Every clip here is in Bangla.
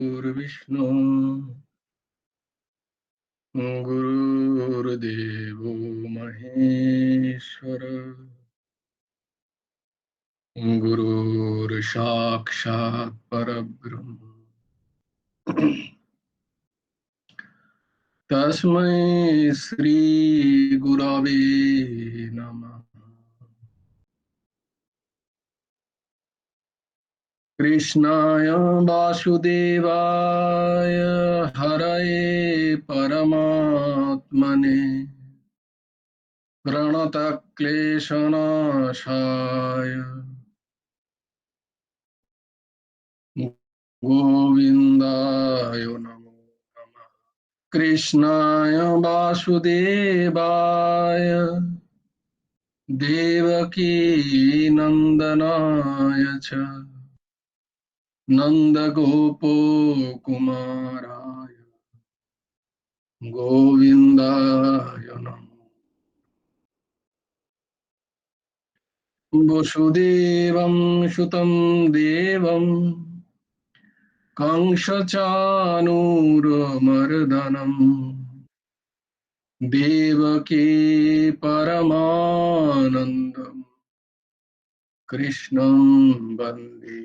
गुरुर्विष्णु गुरुर्देवो महेश्वर गुरुर्साक्षात् परब्रह्म तस्मै श्री गुरवे नमः। कृष्णाय वासुदेवाय हरये परमात्मने प्रणतक्लेशनाशाय गोविन्दाय नमो नमः। कृष्णाय वासुदेवाय देवकी नन्दनाय च नन्दगोपकुमाराय गोविन्दाय नमो। वसुदेवं सुतं देवं कंसचाणूरमर्दनम् देवकी परमानन्दम् कृष्णं वन्दे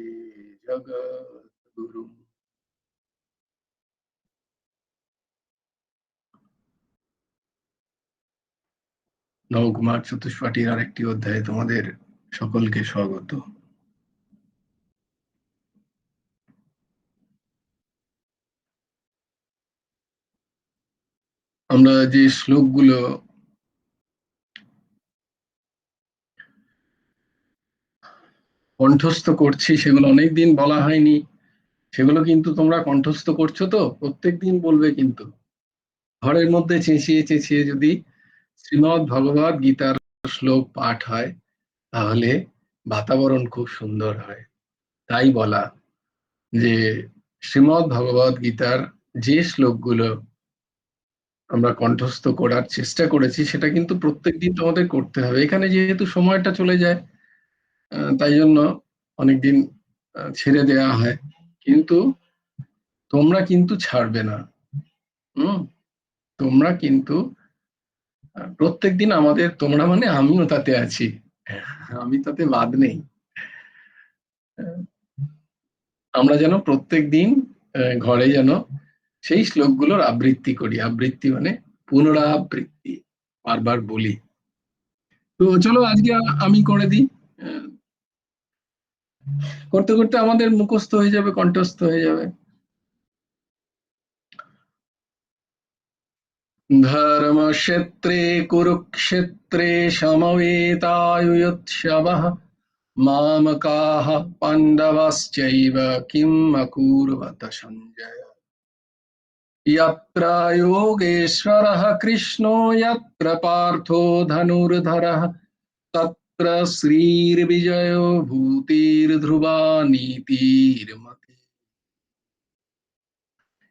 जगद्गुरुम्। নবকুমার চতুষ্পাঠীর আরেকটি অধ্যায়ে তোমাদের সকলকে স্বাগত। আমরা যে শ্লোকগুলো কণ্ঠস্থ করছি সেগুলো অনেকদিন বলা হয়নি, সেগুলো কিন্তু তোমরা কণ্ঠস্থ করছো তো, প্রত্যেকদিন বলবে। কিন্তু ঘরের মধ্যে চেঁচিয়ে চেঁচিয়ে যদি শ্রীমদ্ ভগবদ গীতার শ্লোক পাঠ হয় তাহলে বাতাবরণ খুব সুন্দর হয়। তাই বলা যে শ্রীমদ্ ভগবদ গীতার যে শ্লোকগুলো আমরা কণ্ঠস্থ করার চেষ্টা করেছি সেটা কিন্তু প্রত্যেকদিন তোমাদের করতে হবে। এখানে যেহেতু সময়টা চলে যায় তাই জন্য অনেকদিন ছেড়ে দেওয়া হয়, কিন্তু তোমরা কিন্তু ছাড়বে না। তোমরা কিন্তু প্রত্যেকদিন আমাদের, তোমরা মানে আমিও তাতে আছি, আমি তাতে বাদ নেই। আমরা যেন প্রত্যেকদিন ঘরে যেন সেই শ্লোকগুলোর আবৃত্তি করি। আবৃত্তি মানে পুনরাবৃত্তি, বারবার বলি। তো চলো আজকে আমি করে দিই। করতে করতে আমাদের মুখস্থ হয়ে যাবে, কণ্ঠস্থ হয়ে যাবে। ধর্মক্ষেত্রে কুরুক্ষেত্রে সমবেতাयुत्सवः मामकाः पाण्डवश्चैव किम् अकुर्वत सञ्जय। यत्र योगेश्वरः कृष्णो यत्र पार्थो धनुर्धरः तत्र श्रीर्विजयो भूतिर्ध्रुवा नीतिर्मतिः।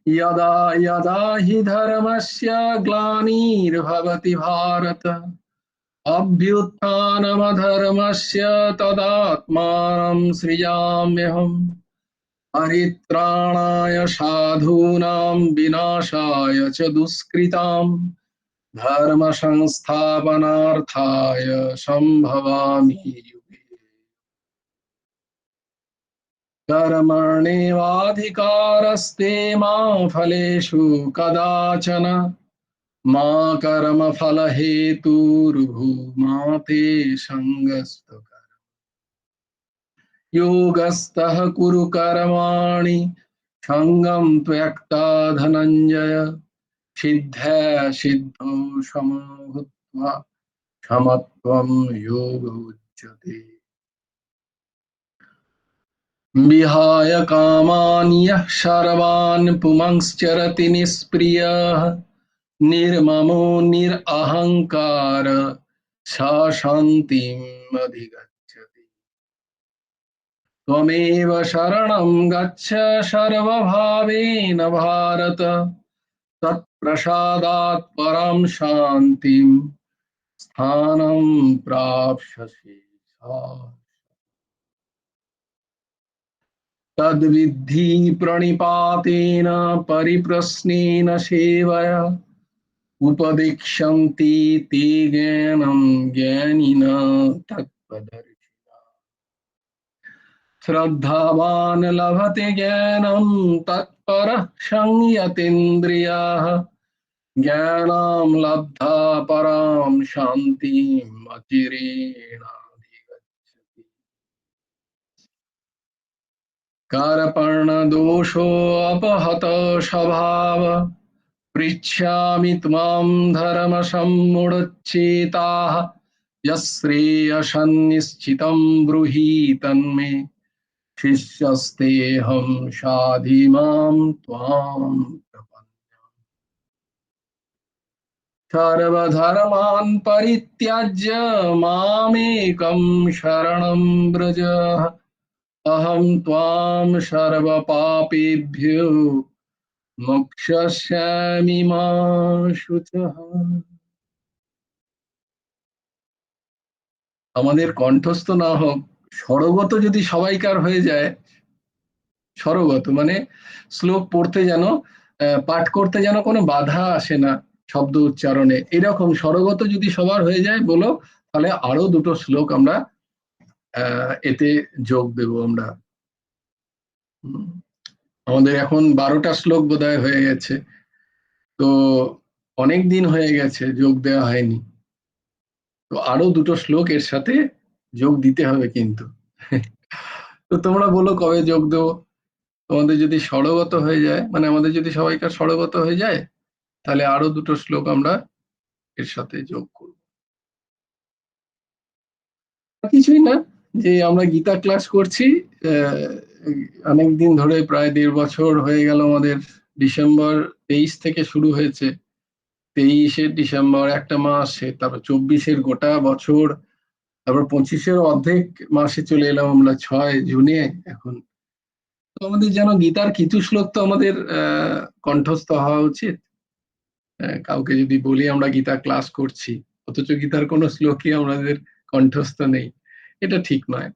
यदा यदा हि धर्मस्य ग्लानिर्भवति भारत अभ्युत्थानमधर्मस्य तदात्मानं सृजाम्यहम्। परित्राणाय साधूनां विनाशाय च दुष्कृतां धर्म संस्थापनार्थाय संभवामि युगे। कर्मण्येवाधिकारस्ते मा फलेषु कदाचन मा कर्मफलहेतुर्भूमा ते सङ्गस्तु। योगस्थः कुरु कर्माणि सङ्गं त्यक्ता धनञ्जय सिद्ध्या सिद्धौ समो भूत्वा समत्वं योग उच्यते। विहाय कामान् यः सर्वान् पुंश्चरति निष्क्रियः निर्ममो निरहङ्कार स शान्तिम् अधिगच्छति। त्वमेव शरणं गच्छ सर्वभावेन भारत तत्प्रसादात् परं शान्तिं स्थानं प्राप्स्यसि। तद्विद्धि प्रणिपातेन परिप्रश्नेन सेवया उपदिक्षन्ति ते ज्ञानं ज्ञानिनः तत्त्वदर्शिनः। श्रद्धावान् लभते ज्ञानं तत्परः संयतेन्द्रियाः ज्ञानं लब्धा परां शान्तिम् अचिरेणाधिगच्छति। कारपणदोषोऽपहत स्वभाव पृच्छामि त्वां धर्मसम्मुढचेताः यश्रेयसन्निश्चितं ब्रूहि तन्मे शिष्यस्तेऽहं शाधिमां त्वां प्रपन्नम्। सर्वधर्मान् परित्यज्य मामेकं शरणं व्रज अहं त्वां सर्वपापेभ्यो मोक्षयिष्यामि मा শুচः। আমাদের কণ্ঠস্থ না হোক, স্বরগত যদি সবাইকার হয়ে যায়, স্বরগত মানে শ্লোক পড়তে যেন পাঠ করতে যেন কোনো বাধা আসে না শব্দ উচ্চারণে, এরকম স্বরগত যদি সবার হয়ে যায় বলো, তাহলে আরো দুটো শ্লোক আমরা এতে যোগ দেব আমরা। আমাদের এখন 12টা শ্লোক বোধহয় হয়ে গেছে, তো অনেক দিন হয়ে গেছে যোগ দেওয়া হয়নি, তো আরো দুটো শ্লোক এর সাথে যোগ দিতে হবে কিন্তু। তো তোমরা বলো কবে যোগ দেবো। তোমাদের যদি স্বরগত হয়ে যায়, মানে আমাদের যদি সবাইকার স্বরগত হয়ে যায়, তাহলে আরো দুটো শ্লোক আমরা এর সাথে যোগ করব। কিছুই না, যে আমরা গীতা ক্লাস করছি অনেকদিন ধরে, প্রায় 1.5 বছর হয়ে গেল আমাদের। ডিসেম্বর 23 থেকে শুরু হয়েছে, 23শে ডিসেম্বর একটা মাস, তারপর 24-এর গোটা বছর, তারপর 25-এর অর্ধেক মাসে চলে এলাম আমরা 6 জুনে এখন। তো আমাদের যেন গীতার কিছু শ্লোক তো আমাদের কণ্ঠস্থ হওয়া উচিত। কাউকে যদি বলি আমরা গীতা ক্লাস করছি, অথচ গীতার কোনো শ্লোকই আমাদের কণ্ঠস্থ নেই, এটা ঠিক নয়।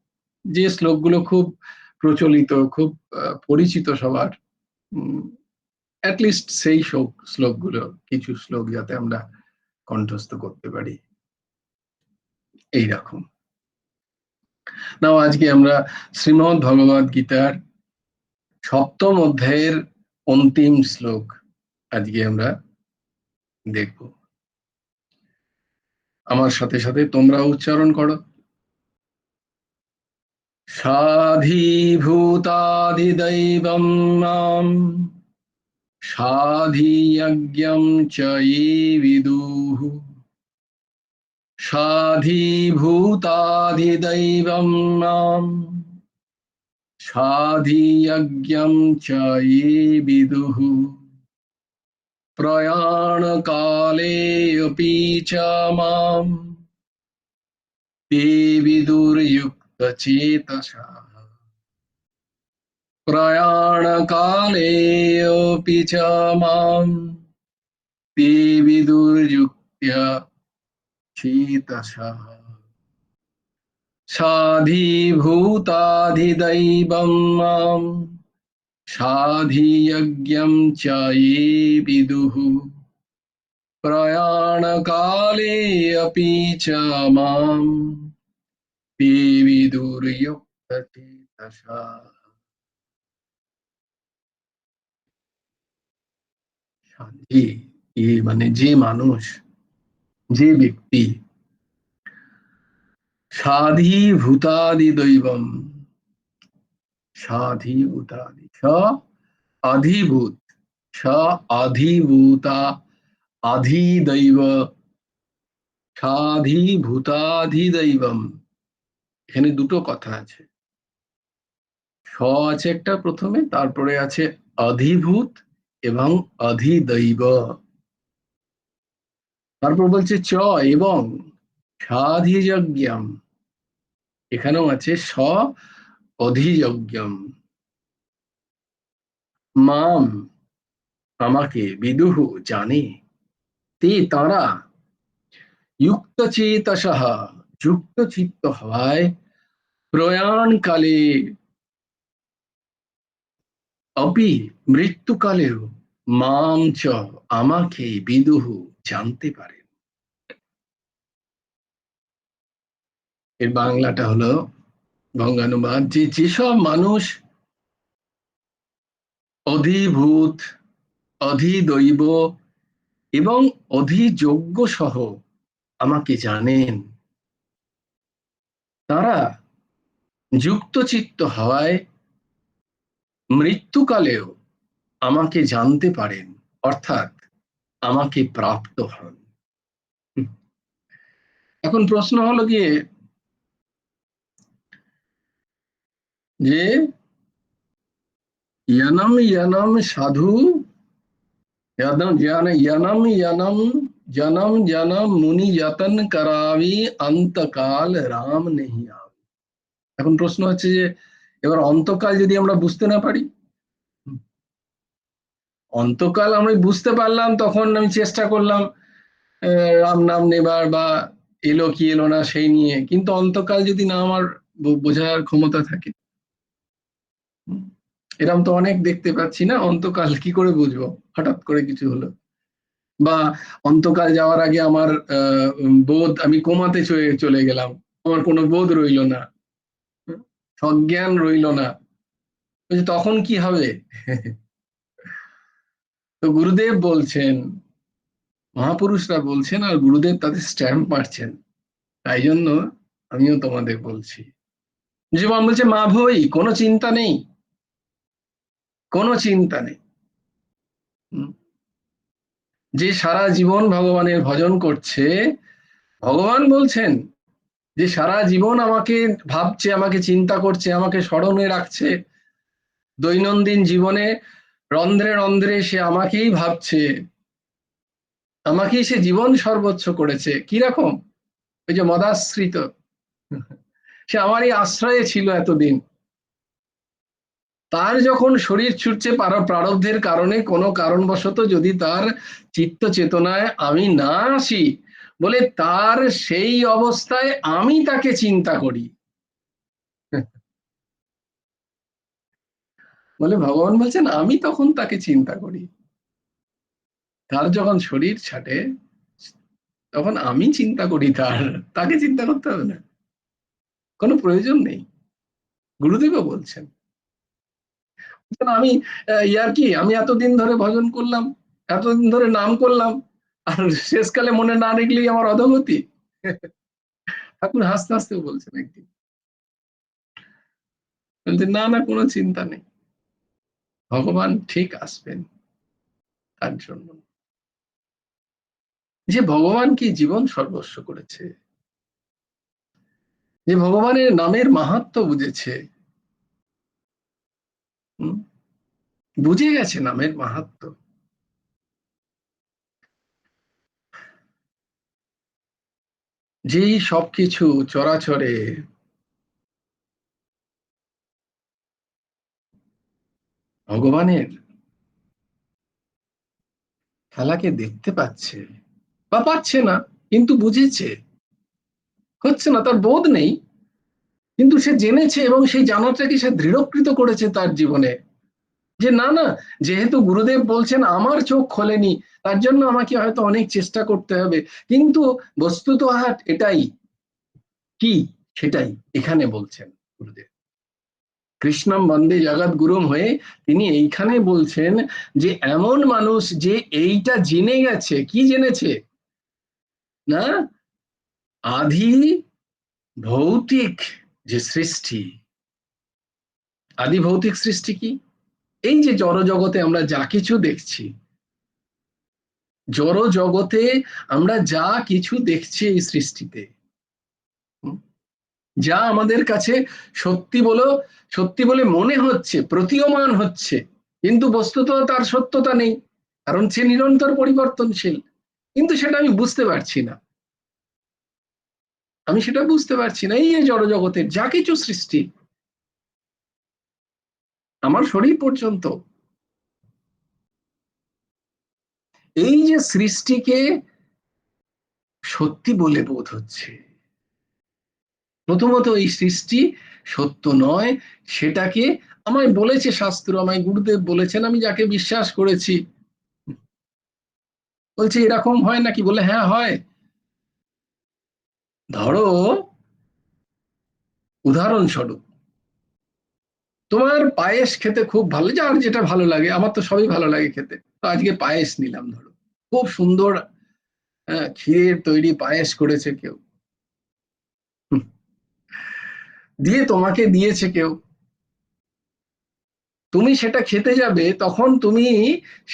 যে শ্লোকগুলো খুব প্রচলিত, খুব পরিচিত সবার, অ্যাটলিস্ট সেই শ্লোকগুলো, কিছু শ্লোক যাতে আমরা কণ্ঠস্থ করতে পারি, এইরকম। নাও আজকে আমরা শ্রীমদ্ ভগবদ গীতার 7ম অধ্যায়ের অন্তিম শ্লোক আজকে আমরা দেখব। আমার সাথে সাথে তোমরা উচ্চারণ করো। সাধিভূতাধিদৈবং মাম সাধিয়জ্ঞং চ ये विदुः সাধিভূতাধিদৈবং মাম সাধিয়জ্ঞং চ ये विदुः प्रयाणकालेऽपि च मां ते विदुर्युक्तचेतसः प्रयाणकालेऽपि च मां ते विदुर्युक्तचेतसः साधिभूताधिदैवं मां साधियज्ञं च ये विदुः प्रयाणकालेऽपि च मां ते विदुर्युक्तचेतसः। সাধি, মানে যে মানুষ, যে ব্যক্তি, সাধিভূতাদি দৈবম, সাধিভূতাদি, আধিভূত, আধিভূতা, আধিদৈব, সাধিভূতাধিদৈবম। এখানে দুটো কথা আছে, স আছে একটা প্রথমে, তারপরে আছে অধিভূত এবং অধিদৈব। তারপর বলছে চ এবং সাধিযজ্ঞম, এখানেও আছে স অধিযজ্ঞম। মাম, আমাকে, বিদুহ, জানে, তে, তারা, যুক্ত চেতসঃ, যুক্ত চিত্ত হওয়ায়, প্রয়াণকালে, অপি মৃত্যুকালেও মাম চ আমাকে বিদুহু জানতে পারেন। এর বাংলাটা হলো বঙ্গানুবাদ, যে যেসব মানুষ অধিভূত, অধিদৈব এবং অধিযোগ্য সহ আমাকে জানেন, তারা যুক্তচিত্ত হওয়ায় মৃত্যুকালেও আমাকে জানতে পারেন, অর্থাৎ আমাকে প্রাপ্ত হন। এখন প্রশ্ন হলো গিয়ে যে ইয়ানম ইয়ানম সাধু यानम ज्ञान यनम यनम जनम जनम मुनि यतन करावी অন্তকাল রাম নেহি আবি। এখন প্রশ্ন হচ্ছে যে এবার অন্তকাল যদি আমরা বুঝতে না পারি, অন্তকাল আমি বুঝতে পারলাম, তখন আমি চেষ্টা করলাম রাম নাম নেবার, বা এলো কি এলো না সেই নিয়ে, কিন্তু অন্তকাল যদি না আমার বোঝার ক্ষমতা থাকে, এরকম তো অনেক দেখতে পাচ্ছি না, অন্তকাল কি করে বুঝবো, হঠাৎ করে কিছু হলো, বা অন্তকাল যাওয়ার আগে আমার বোধ, আমি কোমাতে চলে গেলাম, আমার কোনো বোধ রইল না, সজ্ঞান রইল না, তখন কি হবে? তো গুরুদেব বলছেন, মহাপুরুষরা বলছেন, আর গুরুদেব তাদের স্ট্যাম্প মারছেন, তাই জন্য আমিও তোমাদের বলছি। জীবন বলছে মা ভই, কোনো চিন্তা নেই, কোনো চিন্তা নেই। যে সারা জীবন ভগবানের ভজন করছে, ভগবান বলছেন যে সারা জীবন আমাকে ভাবছে, আমাকে চিন্তা করছে, আমাকে স্মরণে রাখছে, দৈনন্দিন জীবনে রন্ধ্রে রন্ধ্রে সে আমাকেই ভাবছে, আমাকেই সে জীবন সর্বোচ্চ করেছে। কি রকম? ওই যে মদাশ্রিত, সে আমারই আশ্রয়ে ছিল এতদিন, তার যখন শরীর ছুটছে প্রারব্ধের কারণে, কোনো কারণবশত যদি তার চিত্ত চেতনায় আমি না আসি, বলে তার সেই অবস্থায় আমি তাকে চিন্তা করি। বলে ভগবান বলছেন আমি তখন তাকে চিন্তা করি, তার যখন শরীর ছাটে তখন আমি চিন্তা করি, তাকে চিন্তা করতে হবে না, কোনো প্রয়োজন নেই। গুরুদেবও বলছেন আমি ইয়ার কি, আমি এতদিন ধরে ভজন করলাম, এতদিন ধরে নাম করলাম, আর শেষকালে মনে না রেখলেই আমার অধোগতি। ঠাকুর হাসতে হাসতে বলছেন একদিন, বলছেন না না, কোনো চিন্তা নেই, ভগবান ঠিক আসবেন তার জন্য। যে ভগবান কি জীবন সর্বস্ব করেছে, যে ভগবানের নামের মাহাত্ম্য বুঝেছে, বুঝে গেছে নামের মাহাত্ম্য, যেই সবকিছু চরাচরে ভগবানের খেলাকে দেখতে পাচ্ছে, বা পাচ্ছে না কিন্তু বুঝেছে, হচ্ছে না তার বোধ নেই, কিন্তু সে জেনেছে, এবং সেই জানাটাকে সে দৃঢ়কৃত করেছে তার জীবনে, যে না না, যেহেতু গুরুদেব বলছেন আমার চোখ খোলেনি, তার জন্য আমাকে হয়তো অনেক চেষ্টা করতে হবে, কিন্তু বস্তুত এটাই কি, সেটাই এখানে বলছেন গুরুদেব। কৃষ্ণম বন্দে জগৎ গুরুম হয়ে তিনি এইখানে বলছেন যে এমন মানুষ যে এইটা জেনে গেছে, কি জেনেছে না, আদি ভৌতিক যে সৃষ্টি, আদি ভৌতিক সৃষ্টি কি, এই যে জড় জগতে আমরা যা কিছু দেখছি, জড় জগতে আমরা যা কিছু দেখছি এই সৃষ্টিতে, যা আমাদের কাছে সত্যি বলে মনে হচ্ছে, প্রতীয়মান হচ্ছে, কিন্তু বস্তুত তার সত্যতা নেই, কারণ সে নিরন্তর পরিবর্তনশীল, কিন্তু সেটা আমি বুঝতে পারছি না, আমি সেটা বুঝতে পারছি না। এই যে জড় জগতের যা কিছু সৃষ্টি, আমার শরীর পর্যন্ত, এই যে সৃষ্টিকে সত্যি বলে বোধ হচ্ছে, প্রথমত এই সৃষ্টি সত্য নয়, সেটাকে আমায় বলেছে শাস্ত্র, আমায় গুরুদেব বলেছেন, আমি যাকে বিশ্বাস করেছি। বলছে এরকম হয় নাকি? বলে হ্যাঁ হয়। ধরো উদাহরণস্বরূপ, তোমার পায়েস খেতে খুব ভালো, যার যেটা ভালো লাগে, আমার তো সবই ভালো লাগে খেতে, তো আজকে পায়েস নিলাম। ধরো খুব সুন্দর ক্ষীরের তৈরি পায়েস করেছে কেউ, দিয়ে তোমাকে দিয়েছে কেউ, তুমি সেটা খেতে যাবে, তখন তুমি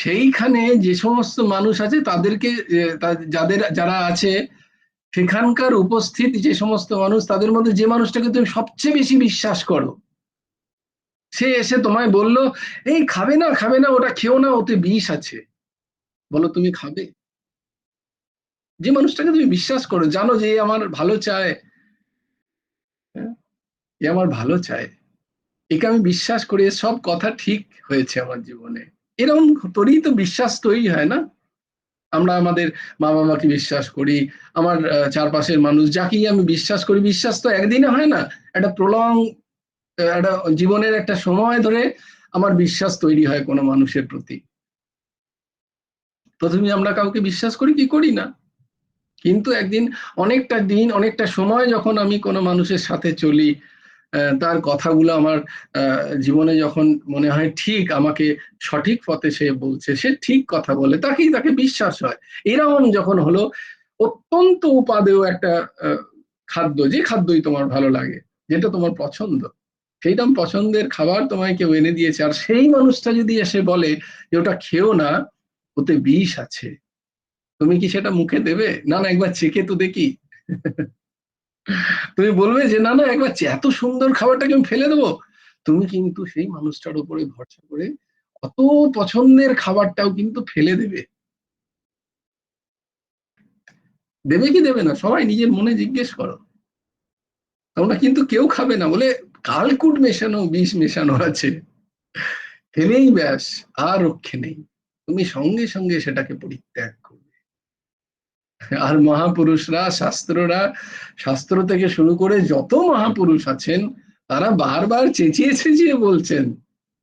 সেইখানে যে সমস্ত মানুষ আছে তাদেরকে, যাদের যারা আছে সেখানকার উপস্থিত যে সমস্ত মানুষ, তাদের মধ্যে যে মানুষটাকে তুমি সবচেয়ে বেশি বিশ্বাস করো, সে এসে তোমায় বলল এই খাবে না, খাবে না, ওটা খেও না, ওতে বিষ আছে। বলো তুমি খাবে? যে মানুষটাকে তুমি বিশ্বাস করো, জানো যে এ আমার ভালো চায়, হ্যাঁ, এ আমার ভালো চায়, একে আমি বিশ্বাস করি, সব কথা ঠিক হয়েছে আমার জীবনে, এরকম তোরই তো বিশ্বাস তৈরি হয় না? আমরা আমাদের মা বাবাকে বিশ্বাস করি, আমার চারপাশের মানুষ যাকেই আমি বিশ্বাস করি, বিশ্বাস তো একদিনে হয় না, একটা একটা জীবনের একটা সময় ধরে আমার বিশ্বাস তৈরি হয় কোনো মানুষের প্রতি। প্রথমে আমরা কাউকে বিশ্বাস করি কি করি না, কিন্তু একদিন, অনেকটা দিন, অনেকটা সময় যখন আমি কোনো মানুষের সাথে চলি, তার কথাগুলো আমার জীবনে যখন মনে হয় ঠিক, আমাকে সঠিক পথে সে বলছে, সে ঠিক কথা বলে, তাকেই তাকে বিশ্বাস হয়। এরকম যখন হলো, অত্যন্ত উপাদেয় একটা খাদ্য, যে খাদ্যই তোমার ভালো লাগে, যেটা তোমার পছন্দ, সেইরকম পছন্দের খাবার তোমায় কেউ এনে দিয়েছে, আর সেই মানুষটা যদি এসে বলে যে ওটা খেও না, ওতে বিষ আছে, তুমি কি সেটা মুখে দেবে? না না, একবার চেখে তো দেখি। তুমি বলবে যে না না, একবার এত সুন্দর খাবারটাকে আমি ফেলে দেবো? তুমি কিন্তু সেই মানুষটার উপরে ভরসা করে অত পছন্দের খাবারটাও কিন্তু ফেলে দেবে। দেবে কি দেবে না, সবাই নিজের মনে জিজ্ঞেস করো। তোমরা কিন্তু কেউ খাবে না, বলে কালকুট মেশানো, বিষ মেশানো আছে, ফেলেই ব্যাস, আর রক্ষে নেই, তুমি সঙ্গে সঙ্গে সেটাকে পরিত্যাগ করবে। আর মহাপুরুষরা, শাস্ত্র থেকে শুরু করে যত মহাপুরুষ আছেন, তারা বারবার চেঁচিয়ে চেঁচিয়ে বলছেন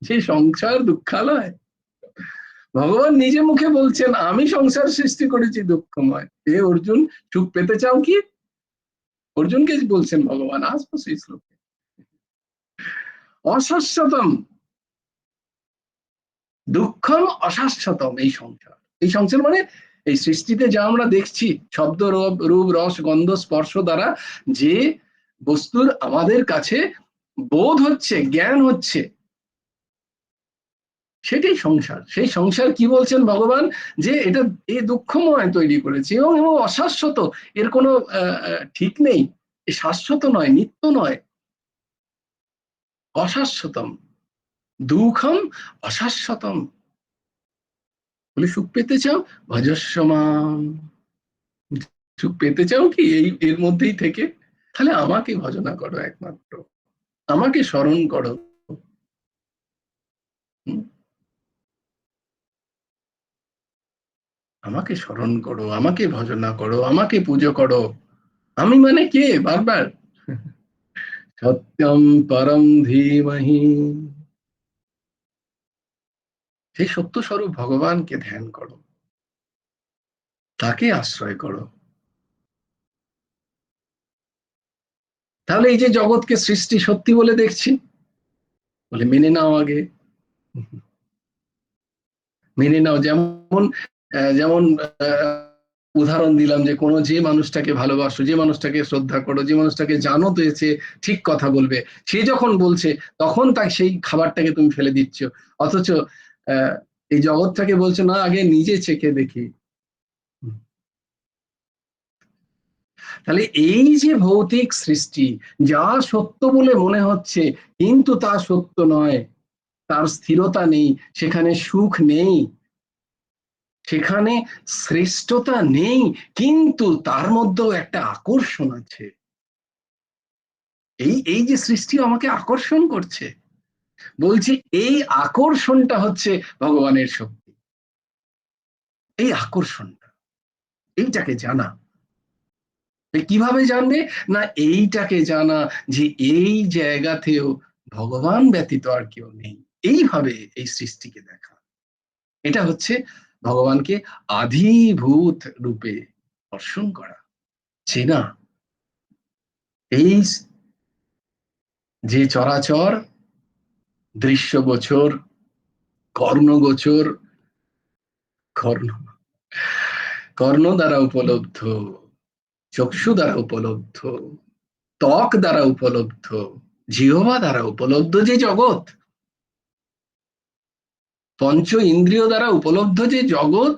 যে সংসার দুঃখালয়। ভগবান নিজে মুখে বলছেন আমি সংসার সৃষ্টি করেছি দুঃখময়। এ অর্জুন, সুখ পেতে চাও কি? অর্জুনকে বলছেন ভগবান, আসবো সেই শ্লোকে। অশাশ্বতম দুঃখম, অশাশ্বতম এই সংসার। এই সংসার মানে এই সৃষ্টিতে যা আমরা দেখছি, শব্দ, রূপ, রস, গন্ধ, স্পর্শ দ্বারা যে বস্তুর আমাদের কাছে বোধ হচ্ছে, জ্ঞান হচ্ছে, সেটাই সংসার। সেই সংসার কি বলছেন ভগবান, যে এটা এই দুঃখময় তৈরি করেছে, এবং এবং অশাশ্বত, এর কোনো ঠিক নেই, এ শাশ্বত নয়, নিত্য নয়, অশাশ্বতম, দুঃখম অশাশ্বতম। বলে সুখ পেতে চাও, ভজস্ব মাম। সুখ পেতে চাও কি এই এর মধ্যেই থেকে? তাহলে আমাকে ভজনা করো একমাত্র, আমাকে স্মরণ করো। হুম? আমাকে স্মরণ করো, আমাকে ভজনা করো, আমাকে পুজো করো। আমি মানে কে? বারবার সত্যম পরম ধীমহি, সেই সত্য স্বরূপ ভগবানকে ধ্যান করো, তাকে আশ্রয় করো। তাহলে এই যে জগৎকে সৃষ্টি সত্যি বলে দেখছি, বলে মেনে নাও আগে, মেনে নাও। যেমন যেমন উদাহরণ দিলাম, যে কোনো যে মানুষটাকে ভালোবাসো, যে মানুষটাকে শ্রদ্ধা করো, যে মানুষটাকে জানো তো এসে ঠিক কথা বলবে, সে যখন বলছে তখন তাকে সেই খাবারটাকে তুমি ফেলে দিচ্ছ। অথচ আহ এই জগৎটাকে বলছো না, আগে নিজে চেখে দেখি। তাহলে এই যে ভৌতিক সৃষ্টি, যা সত্য বলে মনে হচ্ছে কিন্তু তা সত্য নয়, তার স্থিরতা নেই, সেখানে সুখ নেই, সেখানে শ্রেষ্ঠতা নেই, কিন্তু তার মধ্যেও একটা আকর্ষণ আছে। এই এই যে সৃষ্টি আমাকে আকর্ষণ করছে, বলছি এই আকর্ষণটা হচ্ছে ভগবানের শক্তি। এই আকর্ষণটা, এইটাকে জানা। কিভাবে জানবে? না এইটাকে জানা, যে এই জায়গাতেও ভগবান ব্যতীত আর কেউ নেই, এইভাবে এই সৃষ্টিকে দেখা। এটা হচ্ছে ভগবানকে আধিভূত রূপে দর্শন করা, চেনা। এই যে চরাচর দৃশ্যগোচর, কর্ণগোচর, কর্ণ কর্ণ দ্বারা উপলব্ধ, চক্ষু দ্বারা উপলব্ধ, ত্বক দ্বারা উপলব্ধ, জিহ্বা দ্বারা উপলব্ধ যে জগৎ, পঞ্চ ইন্দ্রিয় দ্বারা উপলব্ধ যে জগৎ,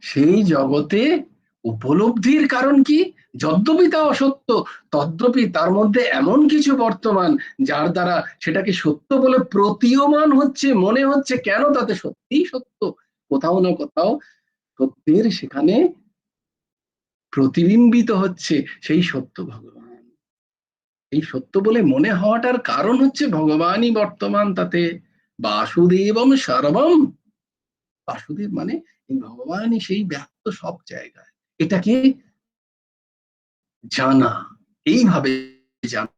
সেই জগতে উপলব্ধির কারণ কি? যদ্যপি তা অসত্য, তদ্যপি তার মধ্যে এমন কিছু বর্তমান যার দ্বারা সেটাকে সত্য বলে প্রতীয়মান হচ্ছে, মনে হচ্ছে। কেন? তাতে সত্যিই সত্য, কোথাও না কোথাও সত্যের সেখানে প্রতিবিম্বিত হচ্ছে সেই সত্য ভগবান। এই সত্য বলে মনে হওয়াটার কারণ হচ্ছে ভগবানই বর্তমান তাতে। বাসুদেবম সর্বম, বাসুদেব মানে এই ভগবানই সেই ব্যক্ত সব জায়গায়। এটাকে জানা, এইভাবে জানা,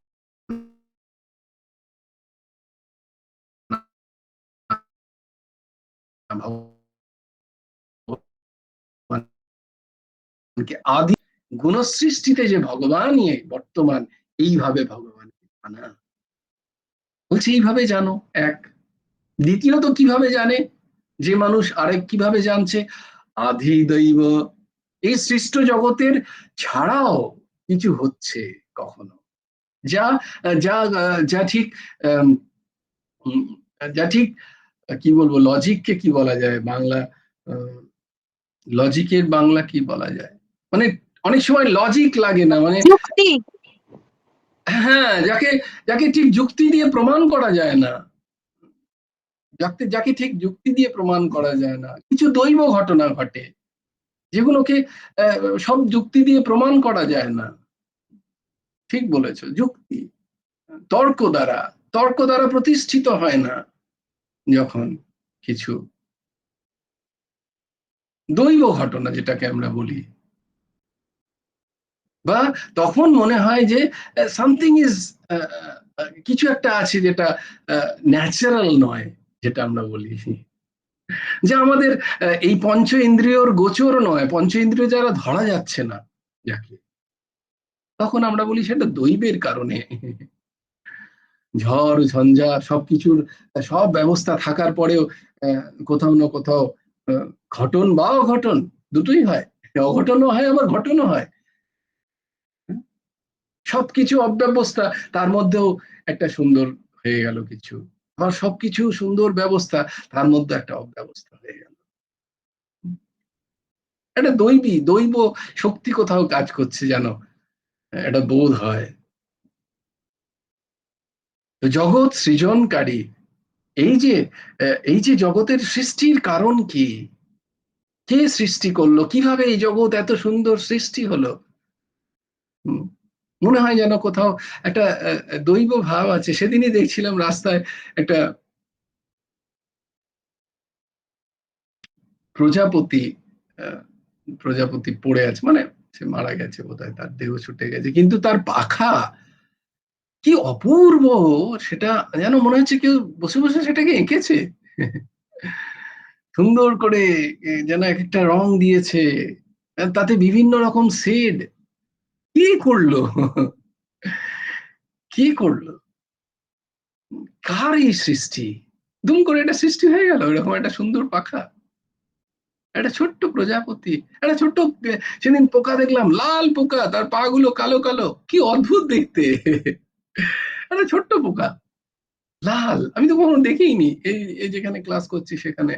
ভগবানকে আদি গুণসৃষ্টিতে যে ভগবানই বর্তমান, এইভাবে ভগবানকে জানা। বলছে এইভাবে জানো। এক, দ্বিতীয়ত কিভাবে জানে? যে মানুষ আরেক কিভাবে জানছে? আধিদৈব, এই সৃষ্ট জগতের ছাড়াও কিছু হচ্ছে কখনো, যা যা যা ঠিক যা ঠিক কি বলবো, লজিককে কি বলা যায় বাংলা, লজিকের বাংলা কি বলা যায়, মানে অনেক সময় লজিক লাগে না, মানে যুক্তি। হ্যাঁ, যাকে যাকে ঠিক যুক্তি দিয়ে প্রমাণ করা যায় না, যাকে যাকে ঠিক যুক্তি দিয়ে প্রমাণ করা যায় না, কিছু দৈব ঘটনা ঘটে যেগুলোকে সব যুক্তি দিয়ে প্রমাণ করা যায় না। ঠিক বলেছো, যুক্তি, তর্ক দ্বারা, তর্ক দ্বারা প্রতিষ্ঠিত হয় না। যখন কিছু দৈব ঘটনা যেটাকে আমরা বলি, বা তখন মনে হয় যে সামথিং ইজ, কিছু একটা আছে যেটা ন্যাচারাল নয়, যেটা আমরা বলি যে আমাদের এই পঞ্চ ইন্দ্রিয়র গোচর নয়, পঞ্চ ইন্দ্রিয় যারা ধরা যাচ্ছে না যাকে, তখন আমরা বলি সেটা দৈবের কারণে। ঝড় ঝঞ্ঝা সবকিছুর সব ব্যবস্থা থাকার পরেও কোথাও না কোথাও ঘটন বা অঘটন দুটোই হয়, অঘটনও হয় আবার ঘটনও হয়। সবকিছু অব্যবস্থা, তার মধ্যেও একটা সুন্দর হয়ে গেল কিছু, আবার সবকিছু সুন্দর ব্যবস্থা, তার মধ্যে একটা অব্যবস্থা হয়ে গেল। একটা দৈব শক্তি কোথাও কাজ করছে যেন, এটা বোধ হয়। জগৎ সৃজনকারী, এই যে এই যে জগতের সৃষ্টির কারণ কি, কে সৃষ্টি করলো, কিভাবে এই জগৎ এত সুন্দর সৃষ্টি হলো, মনে হয় যেন কোথাও একটা দৈব ভাব আছে। সেদিনই দেখছিলাম রাস্তায় একটা প্রজাপতি, প্রজাপতি পড়ে আছে, মানে সে মারা গেছে বোধহয়, তার দেহ ছুটে গেছে, কিন্তু তার পাখা কি অপূর্ব, সেটা যেন মনে হচ্ছে কেউ বসে বসে সেটাকে এঁকেছে সুন্দর করে, যেন এক একটা রং দিয়েছে, তাতে বিভিন্ন রকম শেড। কি করলো কি করলো, কার এই সৃষ্টি? দুম করে এটা সৃষ্টি হয়ে গেল, এরকম একটা সুন্দর পাখা, একটা ছোট্ট প্রজাপতি, একটা ছোট্ট সেদিন পোকা দেখলাম, লাল পোকা, তার পা গুলো কালো কালো, কি অদ্ভুত দেখতে একটা ছোট্ট পোকা লাল, আমি তো কখনো দেখিনি, এই যেখানে ক্লাস করছি সেখানে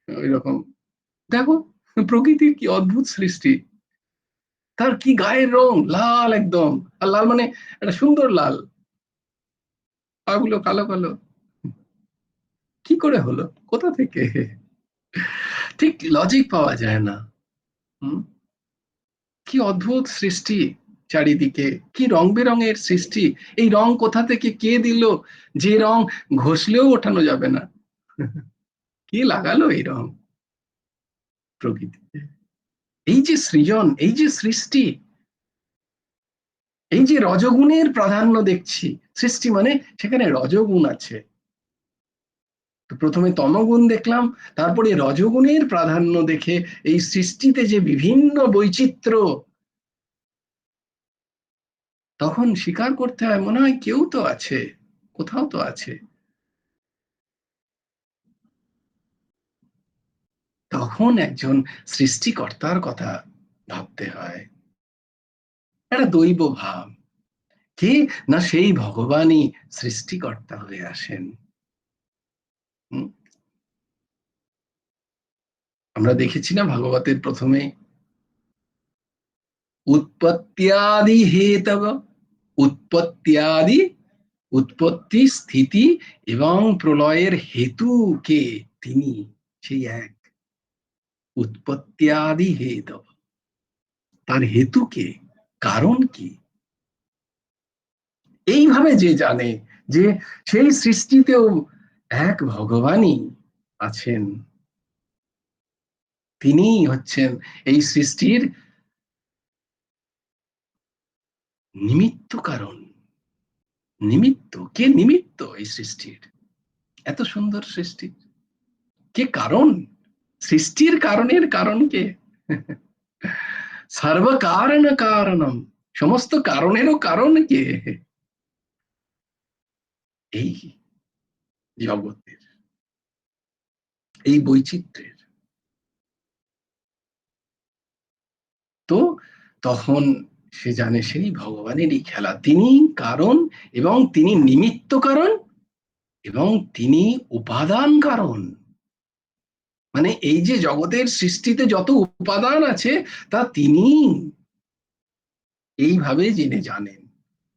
ওই রকম। দেখো প্রকৃতির কি অদ্ভুত সৃষ্টি, তার কি গায়ের রং লাল একদম, আর লাল মানে একটা সুন্দর লাল, পা গুলো কালো কালো, কি করে হলো, কোথা থেকে, ঠিক লজিক পাওয়া যায় না। হুম, কি অদ্ভুত সৃষ্টি চারিদিকে, কি রং বেরঙের সৃষ্টি, এই রং কোথা থেকে কে দিল, যে রং ঘষলেও ওঠানো যাবে না, কে লাগালো এই রং প্রকৃতিতে? এই যে সৃজন, এই যে সৃষ্টি, এই যে রজগুণের প্রাধান্য দেখছি, সৃষ্টি মানে সেখানে রজগুণ আছে। তো প্রথমে তমগুণ দেখলাম, তারপরে রজগুণের প্রাধান্য দেখে এই সৃষ্টিতে যে বিভিন্ন বৈচিত্র্য, তখন স্বীকার করতে হয় মনে হয় কেউ তো আছে, কোথাও তো আছে। তখন একজন সৃষ্টিকর্তার কথা ভাবতে হয়, একটা দৈব ভাব। কে না সেই ভগবানই সৃষ্টিকর্তা হয়ে আসেন। হুম, আমরা দেখেছি না ভাগবতের প্রথমে, উৎপত্ত্যাদি হেতব, উৎপত্ত্যাদি, উৎপত্তি স্থিতি এবং প্রলয়ের হেতু কে, তিনি সেই এক। উৎপত্ত্যাদি হেতব, তার হেতু কে, কারণ কি, এইভাবে যে জানে যে সেই সৃষ্টিতেও এক ভগবানই আছেন, তিনিই হচ্ছেন এই সৃষ্টির নিমিত্ত কারণ। নিমিত্ত, কে নিমিত্ত এই সৃষ্টির, এত সুন্দর সৃষ্টি, কে কারণ, সৃষ্টির কারণের কারণ কে, সর্বকারণ কারণম, সমস্ত কারণেরও কারণ কে, এই জগতের, এই বৈচিত্র্যের। তো তখন সে জানে সেই ভগবানেরই খেলা, তিনি কারণ এবং তিনি নিমিত্ত কারণ এবং তিনি উপাদান কারণ। মানে এই যে জগতের সৃষ্টিতে যত উপাদান আছে তা তিনি এইভাবে জেনে জানেন,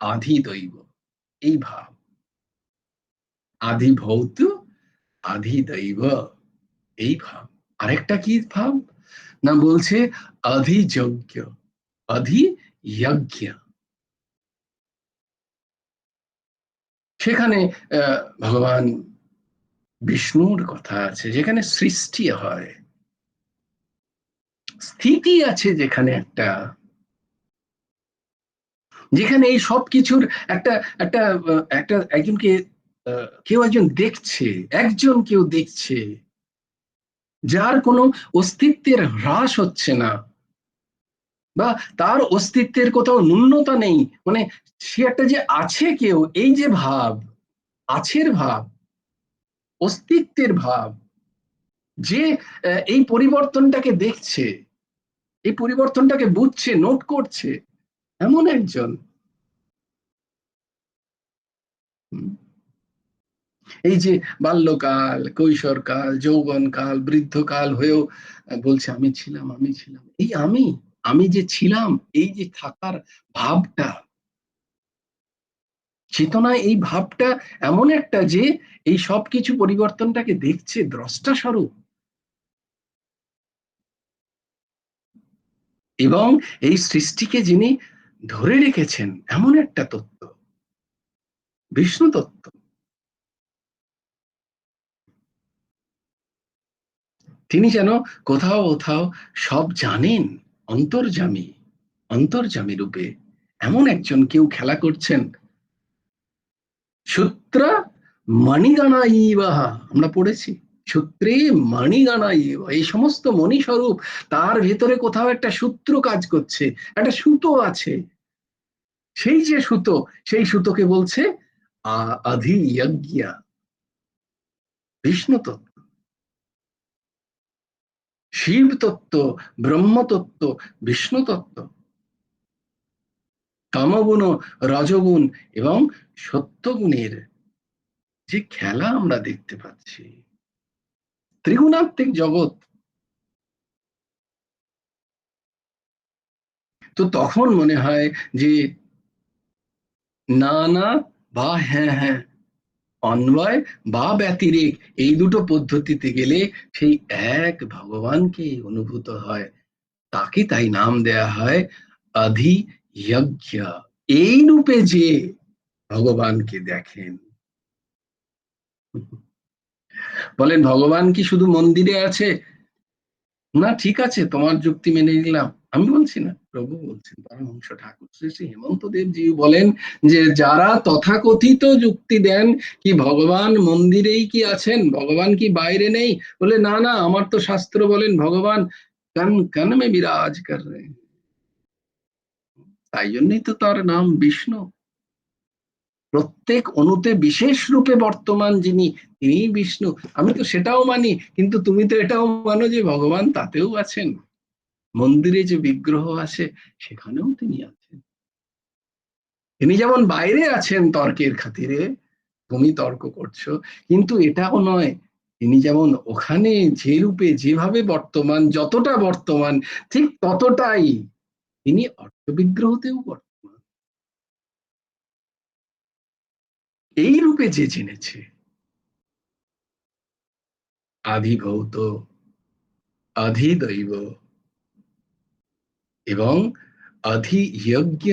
আধি দৈব, এই ভাব, আধি ভৌত আধি দৈব, এই ভাব। আরেকটা কি ভাব না বলছে, অধিযজ্ঞ, অধিযজ্ঞ, সেখানে ভগবান বিষ্ণুর কথা আছে, যেখানে সৃষ্টি হয়, স্থিতি আছে যেখানে একটা, যেখানে এই সব কিছুর একটা একটা একটা একজনকে কেউ একজন দেখছে, একজন কেউ দেখছে, যার কোনো অস্তিত্বের হ্রাস হচ্ছে না, বা তার অস্তিত্বের কোথাও ন্যূনতা নেই, মানে সে একটা যে আছে কেউ, এই যে ভাব, আছের ভাব, অস্তিত্বের ভাব, যে এই পরিবর্তনটাকে দেখছে, এই পরিবর্তনটাকে বুঝছে, নোট করছে, এমন একজন। হুম, এই যে বাল্যকাল, কৈশোরকাল, যৌবনকাল, বৃদ্ধকাল হয়েও বলছে আমি ছিলাম, আমি ছিলাম, এই আমি যে ছিলাম, এই যে থাকার ভাবটা, চেতনায় এই ভাবটা এমন একটা যে এই সব কিছু পরিবর্তনটাকে দেখছে দ্রষ্টা স্বরূপ, এবং এই সৃষ্টিকে যিনি ধরে রেখেছেন, এমন একটা তত্ত্ব, বিষ্ণু তত্ত্ব। তিনি যেন কোথাও কোথাও সব জানেন, অন্তর্যামী, অন্তর্যামী রূপে এমন একজন কেউ খেলা করছেন। সূত্র মণিগণা ইবাহা, আমরা পড়েছি, সূত্রে মণিগণা ইবা, এই সমস্ত মণি স্বরূপ, তার ভেতরে কোথাও একটা সূত্র কাজ করছে, একটা সুতো আছে, সেই যে সুতো, সেই সুতোকে বলছে অধিযজ্ঞা, বিষ্ণু তত্ত্ব, শিব তত্ত্ব, ব্রহ্ম তত্ত্ব, বিষ্ণু তত্ত্ব, তমগুণ, রজগুণ এবং সত্যগুণের যে খেলা আমরা দেখতে পাচ্ছি, ত্রিগুণাত্মিক জগৎ। তো তখন মনে হয় যে না না বা হ্যাঁ হ্যাঁ, অন্বয় বা ব্যতিরেক, এই দুটো পদ্ধতিতে গেলে সেই এক ভগবানকে অনুভূত হয়, তাকে তাই নাম দেয়া হয় অধিযজ্ঞ। এই রূপে যে ভগবানকে দেখেন, বলেন ভগবান কি শুধু মন্দিরে আছে, না ঠিক আছে, তোমার যুক্তি মেনে নিলাম, আমি বলছি না, প্রভু বলছেন, পরমহংস ঠাকুর শ্রী শ্রী হেমন্ত দেবজি বলেন যে যারা তথাকথিত যুক্তি দেন কি ভগবান মন্দিরেই কি আছেন, ভগবান কি বাইরে নেই, বলে না না, আমার তো শাস্ত্র বলেন ভগবান কন কন মে বিরাজ কর রহে হ্যাঁ। তাই জন্যই তো তার নাম বিষ্ণু, প্রত্যেক অণুতে বিশেষ রূপে বর্তমান যিনি, তিনি বিষ্ণু। আমি তো সেটাও মানি, কিন্তু তুমি তো এটাও মানো যে ভগবান তাতেও আছেন, মন্দিরে যে বিগ্রহ আছে সেখানেও তিনি আছেন। তিনি যেমন বাইরে আছেন তর্কের খাতিরে, তুমি তর্ক করছো, কিন্তু এটাও নয়, তিনি যেমন ওখানে যে রূপে যেভাবে বর্তমান, যতটা বর্তমান ঠিক ততটাই তিনি অর্থ বিগ্রহতেও বর্তমান। এই রূপে যে জেনেছে আদিভৌত, অধিদৈব এবং অধিযজ্ঞ,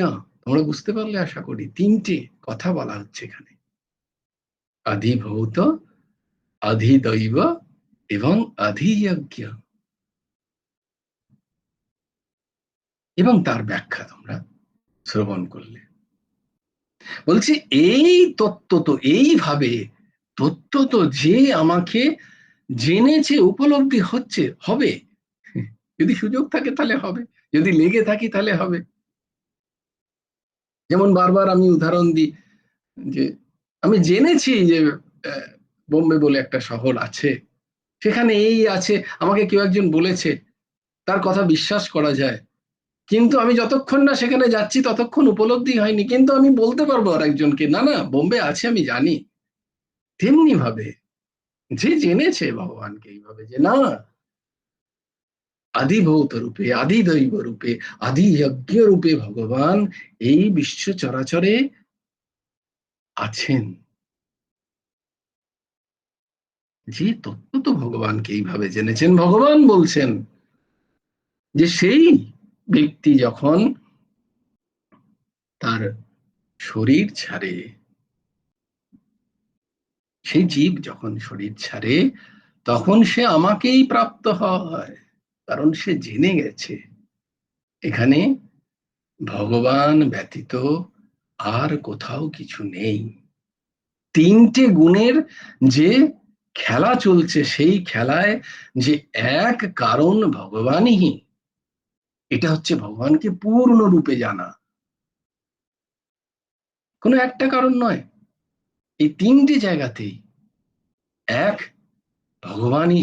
তোমরা বুঝতে পারলে আশা করি, তিনটে কথা বলা হচ্ছে এখানে, অধিভৌত, অধিদৈব এবং অধিযজ্ঞ, এবং তার ব্যাখ্যা তোমরা শ্রবণ করলে। বলছি এই তত্ত্ব তো এইভাবে, তত্ত্ব তো যে আমাকে জেনেছে, উপলব্ধি হচ্ছে, হবে, যদি সুযোগ থাকে তাহলে হবে, যদি লেগে থাকি তাহলে হবে। যেমন বারবার আমি উদাহরণ দিই যে আমি জেনেছি যে বোম্বে বলে একটা শহর আছে, সেখানে এই আছে, আমাকে কেউ একজন বলেছে, তার কথা বিশ্বাস করা যায়, কিন্তু আমি যতক্ষণ না সেখানে যাচ্ছি ততক্ষণ উপলব্ধি হয়নি, কিন্তু আমি বলতে পারবো আর একজনকে, না না বোম্বে আছে আমি জানি। তেমনি ভাবে যে জেনেছে ভগবানকে এইভাবে যে না, আদিভৌত রূপে, আদিদৈব রূপে, আদি যজ্ঞ রূপে ভগবান এই বিশ্ব চরাচরে আছেন, যে তত্ত্ব তো ভগবানকে এইভাবে জেনেছেন, ভগবান বলছেন যে সেই ব্যক্তি যখন তার শরীর ছাড়ে, সেই জীব যখন শরীর ছাড়ে, তখন সে আমাকেই প্রাপ্ত হয়, কারণ সে জেনে গেছে এখানে ভগবান ব্যতীত আর কোথাও কিছু নেই। তিনটে গুণের যে খেলা চলছে, সেই খেলায় যে এক কারণ ভগবানই, এটা হচ্ছে ভগবানকে পূর্ণরূপে জানা, কোনো একটা কারণ নয়, এই তিনটে জায়গাতেই এক ভগবানই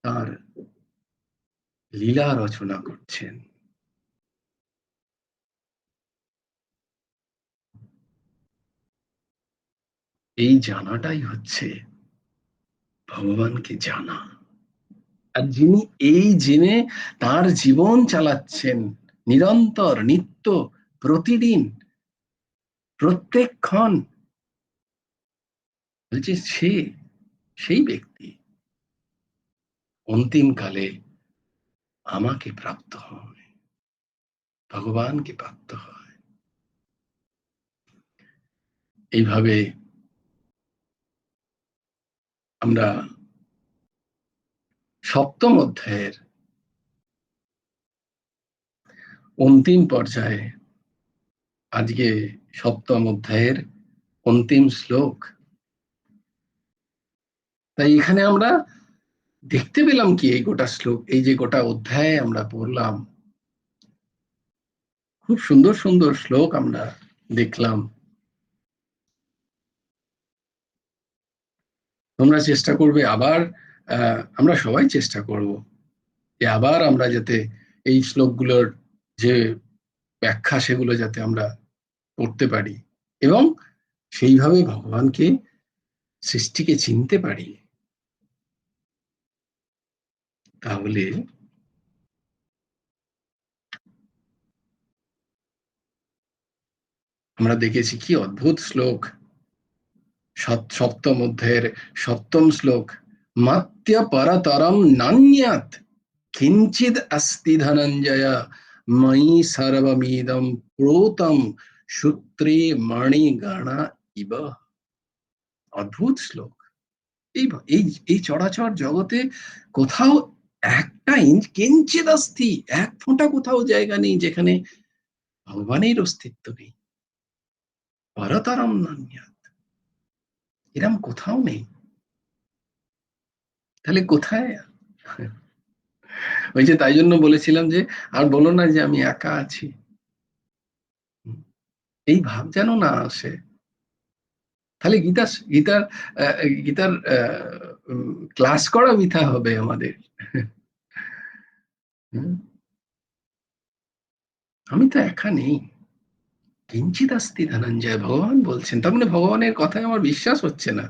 তার লীলা রচনা করছেন। এই জানাটাই হচ্ছে ভগবানকে জানা। আর যিনি এই জেনে তার জীবন চালাচ্ছেন নিরন্তর, নিত্য, প্রতিদিন, প্রত্যেকক্ষণ, বলছে সে, সেই ব্যক্তি অন্তিমকালে আমাকে প্রাপ্ত হয়, ভগবানকে প্রাপ্ত হয়। এইভাবে আমরা সপ্তম অধ্যায়ের অন্তিম পর্যায়ে, আজকে সপ্তম অধ্যায়ের অন্তিম শ্লোক, তাই এখানে আমরা দেখতে পেলাম কি, এই গোটা শ্লোক, এই যে গোটা অধ্যায়ে আমরা পড়লাম, খুব সুন্দর সুন্দর শ্লোক আমরা দেখলাম। তোমরা চেষ্টা করবে আবার, আমরা সবাই চেষ্টা করব যে আবার আমরা যাতে এই শ্লোকগুলোর যে ব্যাখ্যা সেগুলো যাতে আমরা পড়তে পারি, এবং সেইভাবে ভগবানকে, সৃষ্টিকে চিনতে পারি। তাহলে আমরা দেখেছি কি অদ্ভুত শ্লোক, সপ্তম অধ্যায়ের সপ্তম শ্লোক, মাত্য পরতরম নান্যাৎ কিঞ্চিদ অস্তি ধনঞ্জয় ময়ি সর্বমিদং প্रोतं সূত্রে মণিগণা ইব। অদ্ভুত শ্লোক। এই এই এই চরাচর জগতে কোথাও একটা কিঞ্চিৎ অস্থি, এক ফোঁটা কোথাও জায়গা নেই যেখানে ভগবানের অস্তিত্ব নেই। পরতরম নান্যৎ, এরম কোথাও নেই। তাহলে কোথায়? ওই যে তাই জন্য বলেছিলাম যে আর বলো না যে আমি একা আছি। এই ভাব যেন না আসে। তাহলে গীতার গীতার ক্লাস করা বৃথা হবে আমাদের। হুম, আমি তো একা নেই। কিঞ্চিৎ আস্তি ধনঞ্জয়, ভগবান বলছেন। তার মানে ভগবানের কথায় আমার বিশ্বাস হচ্ছে না।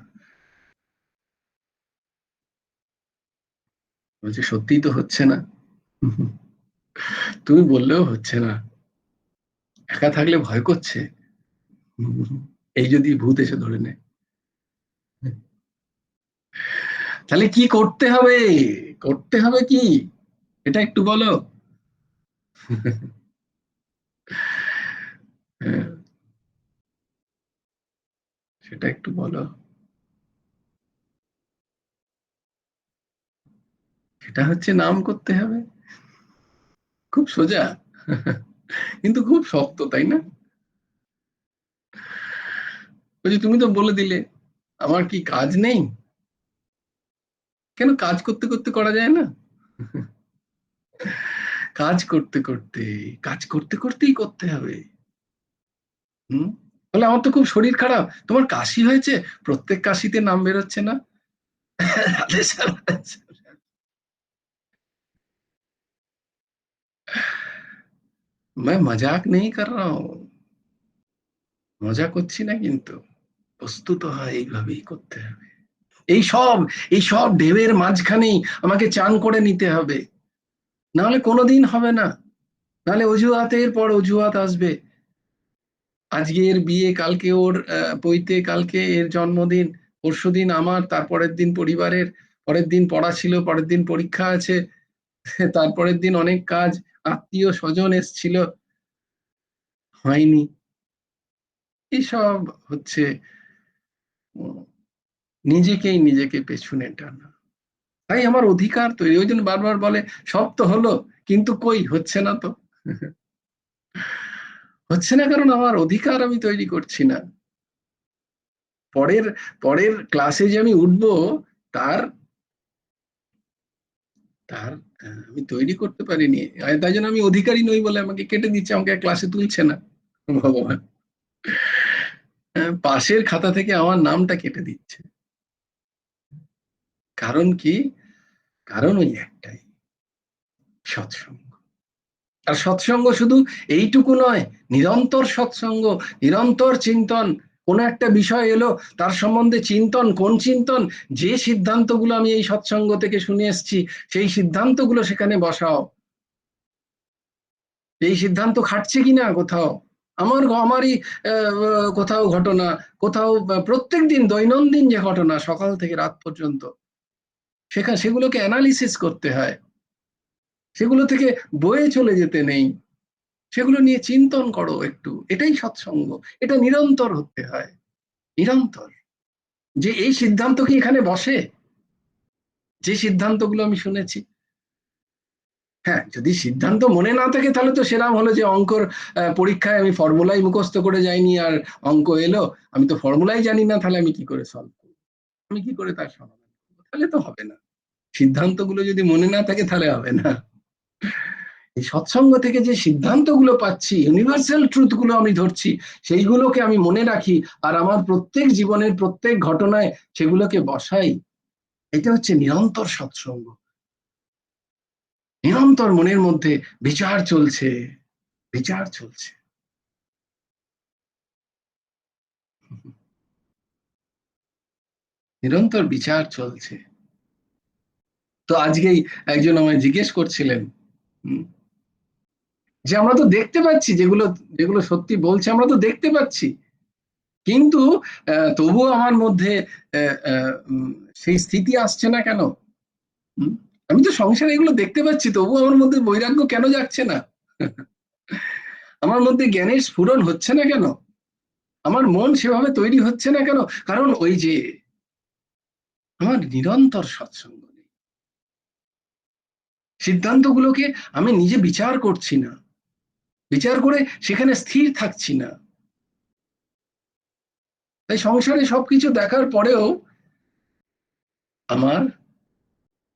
বলছে সত্যিই তো হচ্ছে না। তুমি বললেও হচ্ছে না। একা থাকলে ভয় করছে। এই যদি ভূত এসে ধরে নেয়, তাহলে কি করতে হবে? করতে হবে কি? এটা একটু বলো। হ্যাঁ, সেটা একটু বলো। সেটা হচ্ছে নাম করতে হবে। খুব সোজা, কিন্তু খুব শক্ত, তাই না? বলছি তুমি তো বলে দিলে আমার কি কাজ নেই? কেন কাজ করতে করতে করা যায় না? কাজ করতে করতে, কাজ করতে করতেই করতে হবে। হুম, বলে আমার তো খুব শরীর খারাপ, তোমার কাশি হয়েছে, প্রত্যেক কাশিতে নাম বেরোচ্ছে না। मैं मजाक नहीं कर रहा हूँ, মজা করছি না কিন্তু। বস্তুত হয় এইভাবেই করতে হবে। এই সব এই সব ঢেউয়ের মাঝখানেই আমাকে চান করে নিতে হবে, নাহলে কোনোদিন হবে না। নাহলে অজুহাতের পর অজুহাত আসবে। আজকে এর বিয়ে, কালকে ওর পৈতে, কালকে এর জন্মদিন, পরশুদিন আমার, তারপরের দিন পরিবারের, পরের দিন পড়া ছিল, পরের দিন পরীক্ষা আছে, তারপরের দিন অনেক কাজ, আত্মীয় স্বজন এসছিল, হয়নি। এসব হচ্ছে উম, নিজেকেই নিজেকে পেছনে টানা। তাই আমার অধিকার তৈরি, ওই জন্য বারবার বলে সব তো হলো, কিন্তু কই হচ্ছে না তো। হচ্ছে না কারণ আমার অধিকার আমি তৈরি করছি না। পরের পরের ক্লাসে যে আমি উঠবো, তার তার আমি তৈরি করতে পারিনি। তাই জন্য আমি অধিকারী নই বলে আমাকে কেটে দিচ্ছে, আমাকে ক্লাসে তুলছে না ভগবান। পাশের খাতা থেকে আমার নামটা কেটে দিচ্ছে। কারণ কি? কারণ ওই একটাই, সৎসঙ্গ। আর সৎসঙ্গ শুধু এইটুকু নয়, নিরন্তর সৎসঙ্গ, নিরন্তর চিন্তন। কোন একটা বিষয় এলো, তার সম্বন্ধে চিন্তন। কোন চিন্তন? যে সিদ্ধান্তগুলো আমি এই সৎসঙ্গ থেকে শুনে এসেছি, সেই সিদ্ধান্তগুলো সেখানে বসাও। এই সিদ্ধান্ত খাটছে কিনা কোথাও, আমারই কোথাও ঘটনা, কোথাও প্রত্যেক দিন দৈনন্দিন যে ঘটনা সকাল থেকে রাত পর্যন্ত, সেগুলোকে অ্যানালিসিস করতে হয়। সেগুলো থেকে বয়ে চলে যেতে নেই, সেগুলো নিয়ে চিন্তন করো একটু। এটাই সৎসঙ্গ। এটা নিরন্তর হতে হয়, নিরন্তর। যে এই সিদ্ধান্ত কি এখানে বসে, যে সিদ্ধান্তগুলো আমি শুনেছি। হ্যাঁ, যদি সিদ্ধান্ত মনে না থাকে তাহলে তো সেরাম হলো যে অঙ্কর পরীক্ষায় আমি ফর্মুলাই মুখস্থ করে যাইনি, আর অঙ্ক এলো, আমি তো ফর্মুলাই জানি না, তাহলে আমি কি করে সলভ করবো, আমি কি করে তার সমাধান করবো? তাহলে তো হবে না। সিদ্ধান্তগুলো যদি মনে না থাকে তাহলে হবে না। এই সৎসঙ্গ থেকে যে সিদ্ধান্তগুলো পাচ্ছি, ইউনিভার্সাল ট্রুথ গুলো আমি ধরছি, সেইগুলোকে আমি মনে রাখি, আর আমার প্রত্যেক জীবনের প্রত্যেক ঘটনায় সেগুলোকে বসাই। এটা হচ্ছে নিরন্তর সৎসঙ্গ। নিরন্তর মনের মধ্যে বিচার চলছে, বিচার চলছে। নিরন্তর বিচার চলছে। তো আজকেই একজন আমায় জিজ্ঞেস করছিলেন, হুম, যে আমরা তো দেখতে পাচ্ছি যেগুলো যেগুলো সত্যি বলছে, আমরা তো দেখতে পাচ্ছি, কিন্তু তবুও আমার মধ্যে সেই স্থিতি আসছে না কেন? হুম, আমি তো সংসারে এগুলো দেখতে পাচ্ছি, তবুও আমার মধ্যে বৈরাগ্য কেন যাচ্ছে না? আমার মধ্যে জ্ঞানের স্ফুরণ হচ্ছে না কেন? আমার মন সেভাবে তৈরি হচ্ছে না কেন? কারণ ওই যে আমার নিরন্তর সৎসঙ্গ নেই। সিদ্ধান্তগুলোকে আমি নিজে বিচার করছি না, বিচার করে সেখানে স্থির থাকছি না। তাই সংসারে সবকিছু দেখার পরেও আমার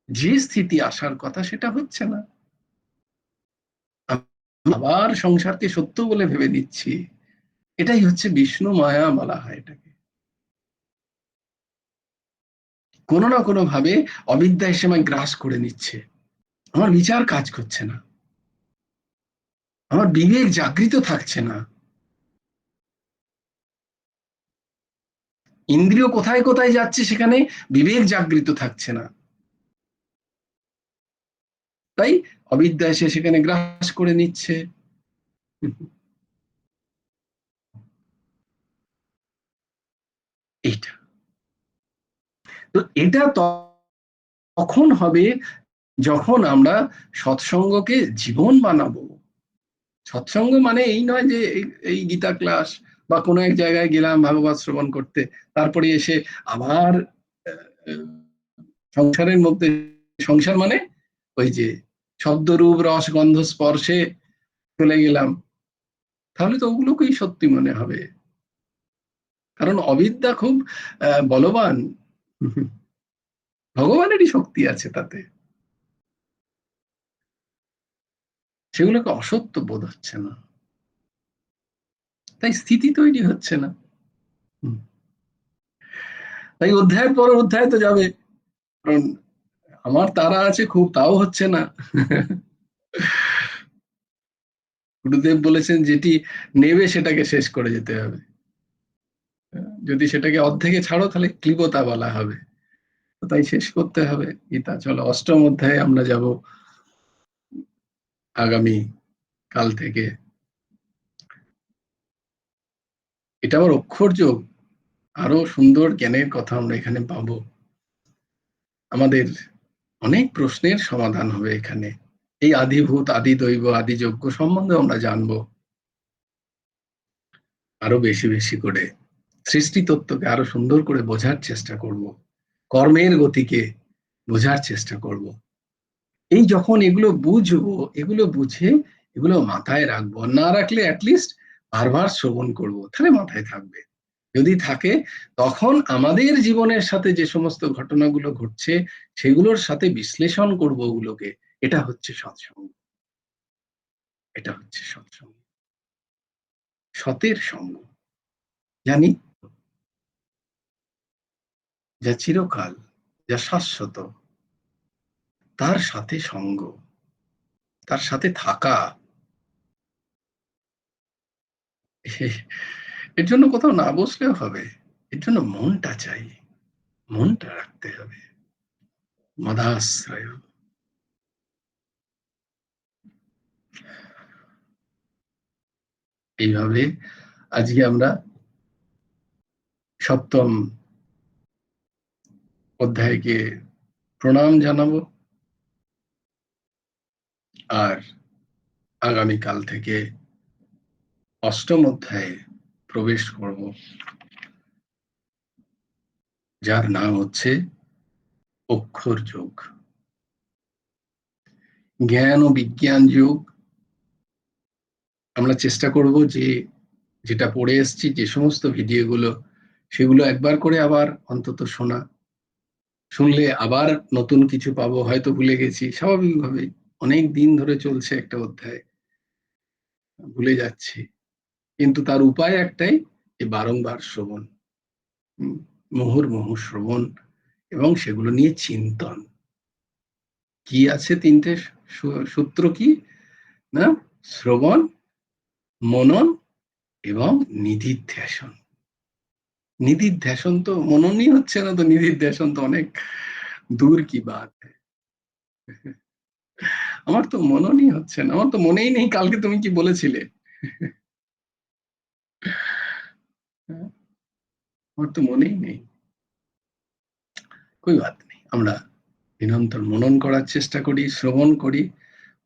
যে স্থিতি আসার কথা সেটা হচ্ছে না। আবার সংসারকে সত্য বলে ভেবে নিচ্ছি। এটাই হচ্ছে বিষ্ণু মায়া বলা হয় এটাকে। কোনো না কোনো ভাবে অবিদ্যা এসে আমায় গ্রাস করে নিচ্ছে। আমার বিচার কাজ করছে না, আমার বিবেক জাগৃত থাকছে না। ইন্দ্রিয় কোথায় কোথায় যাচ্ছে, সেখানে বিবেক জাগৃত থাকছে না। তাই অবিদ্যা এসে সেখানে গ্রাস করে নিচ্ছে। এইটা তো, এটা তখন হবে যখন আমরা সৎসঙ্গকে জীবন বানাবো। সৎসঙ্গ মানে এই নয় যে এই গীতা ক্লাস বা কোনো এক জায়গায় গেলাম ভাগবত শ্রবণ করতে, তারপরে এসে আবার সংসারের মধ্যে, সংসার মানে ওই যে শব্দ রূপ রস গন্ধ স্পর্শে চলে গেলাম, তাহলে তো ওগুলোকেই সত্যি মনে হবে। কারণ অবিদ্যা খুব বলবান, ভগবানেরই শক্তি আছে তাতে, সেগুলোকে অসত্য বোধ হচ্ছে না, তাই স্থিতি তৈরি হচ্ছে না। তাই অধ্যায়ের পর অধ্যায় তো যাবে, কারণ আমার তারা আছে খুব, তাও হচ্ছে না। গুরুদেব বলেছেন যেটি নেবে সেটাকে শেষ করে যেতে হবে, যদি সেটাকে অর্ধেকে ছাড়ো তাহলে ক্লিবতা বলা হবে। তাই শেষ করতে হবে গীতা। চলো অষ্টম অধ্যায়ে আমরা যাব আগামী কাল থেকে। এটা আবার অক্ষর যোগ, আরো সুন্দর জ্ঞানের কথা আমরা এখানে পাবো। আমাদের অনেক প্রশ্নের সমাধান হবে এখানে। এই আদিভূত আদি দৈব আদি যজ্ঞ সম্বন্ধে আমরা জানবো আরো বেশি বেশি করে, সৃষ্টি তত্ত্বকে আরো সুন্দর করে বোঝার চেষ্টা করব, কর্মের গতিকে বোঝার চেষ্টা করব। এই যখন এগুলো বুঝবো, এগুলো বুঝে এগুলো মাথায় রাখবো, না রাখলে অ্যাটলিস্ট বারবার শ্রবণ করব, তাহলে মাথায় থাকবে। যদি থাকে তখন আমাদের জীবনের সাথে যে সমস্ত ঘটনাগুলো ঘটছে সেগুলোর সাথে বিশ্লেষণ করব ওগুলোকে। এটা হচ্ছে সৎসঙ্গ, এটা হচ্ছে সৎসঙ্গ, সতের সঙ্গ। জানি যা চিরকাল, যা শাশ্বত, তার সাথে সঙ্গ, তার সাথে থাকা। এর জন্য কোথাও না বসলেও হবে, এর জন্য মনটা চাই, মনটা রাখতে হবে। মদাশ্রয়। এইভাবে আজকে আমরা সপ্তম অধ্যায়কে প্রণাম জানাবো, আর আগামীকাল থেকে অষ্টম অধ্যায়ে প্রবেশ করব, যার নাম হচ্ছে অক্ষর যোগ, জ্ঞান ও বিজ্ঞান যোগ। আমরা চেষ্টা করব যে যেটা পড়ে এসছি, যে সমস্ত ভিডিওগুলো, সেগুলো একবার করে আবার অন্তত শোনা, শুনলে আবার নতুন কিছু পাবো, হয়তো ভুলে গেছি স্বাভাবিকভাবেই, অনেক দিন ধরে চলছে একটা অধ্যায়, ভুলে যাচ্ছি, কিন্তু তার উপায় একটাই, যে বারংবার শ্রবণ, মুহুর্মুহু শ্রবণ, এবং সেগুলো নিয়ে চিন্তন। কি আছে তিনটে সূত্র, কি না? শ্রবণ, মনন এবং নিধিধ্যাসন। নিধিধ্যাসন তো মননই হচ্ছে না, তো নিধিধ্যাসন তো অনেক দূর কি বাত। আমার তো মননই হচ্ছে না, আমার তো মনেই নেই কালকে তুমি কি বলেছিলে। আমার তো মনেই নেই। কই বাত নেই, আমরা নিরন্তর মনন করার চেষ্টা করি, শ্রবণ করি,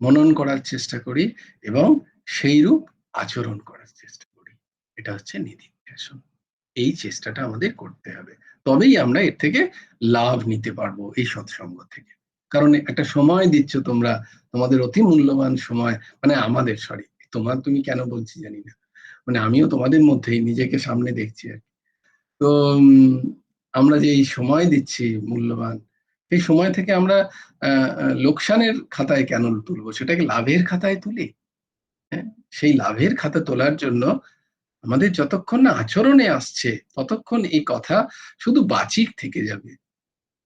মনন করার চেষ্টা করি, এবং সেই রূপ আচরণ করার চেষ্টা করি। এটা হচ্ছে নিধিধ্যাসন। এই চেষ্টাটা আমাদের করতে হবে, তবেই আমরা এর থেকে লাভ নিতে পারবো, এই সৎসঙ্গ থেকে। কারণ একটা সময় দিচ্ছ তোমরা, তোমাদের অতি মূল্যবান সময়, মানে আমাদের, সরি, তুমি কেন বলছি জানি না, মানে আমিও তোমাদের মধ্যেই নিজেকে সামনে দেখছি আর কি। তো আমরা যে এই সময় দিচ্ছি মূল্যবান, সেই সময় থেকে আমরা লোকসানের খাতায় কেন তুলবো, সেটাকে লাভের খাতায় তুলি। হ্যাঁ, সেই লাভের খাতা তোলার জন্য আমাদের যতক্ষণ না আচরণে আসছে, ততক্ষণ এই কথা শুধু বাচিক থেকে যাবে।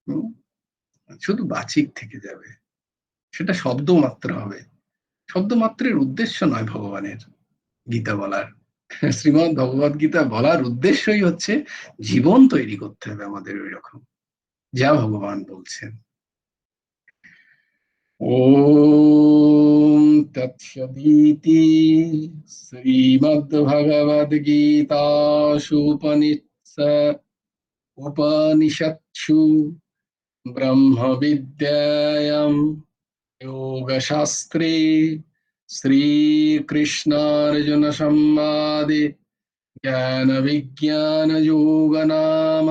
হুম, শুধু বাচিক থেকে যাবে, সেটা শব্দ মাত্র হবে। শব্দ মাত্রের উদ্দেশ্য নয় ভগবানের গীতা বলার। শ্রীমৎ ভগবদ গীতা বলার উদ্দেশ্যই হচ্ছে জীবন তৈরি করতে হবে আমাদের ওই রকম, যা ভগবান বলছেন। ওম তৎসদিতি শ্রীমদ্ভগবদ্গীতাসু উপনিষৎসু ব্রহ্মবিদ্যায়াম योगशास्त्रे श्रीकृष्णार्जुनसंवादे ज्ञानविज्ञानयोग नाम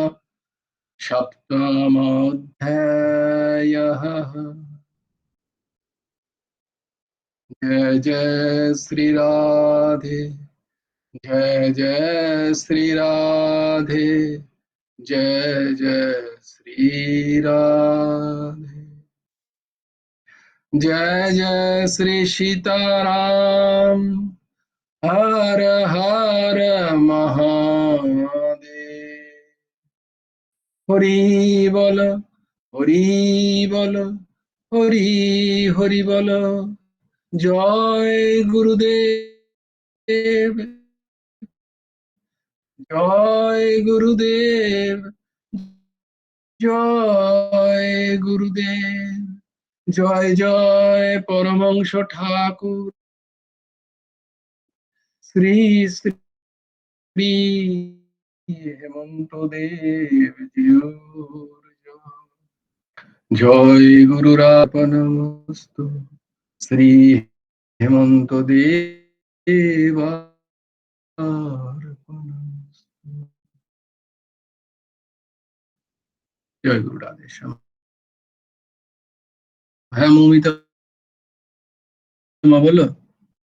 सप्तमोऽध्यायः। जय जय श्री राधे, जय जय श्री राधे, जय जय श्री राधे, जय जय श्री सीताराम, हर हर महादेव। হরি বল, হরি বল, হরি হরি বল। জয় গুরুদেব, জয় গুরুদেব, জয় গুরুদেব। জয় জয় পরমংশ ঠাকুর শ্রী শ্রী হেমন্ত দেব জিউর জয়। জয় গুরুরাপনমস্তু শ্রী হেমন্ত দেবার্পণমস্তু। জয় গুরু রাধেশ্যাম। হ্যাঁ মৌমিতা, মা বলো।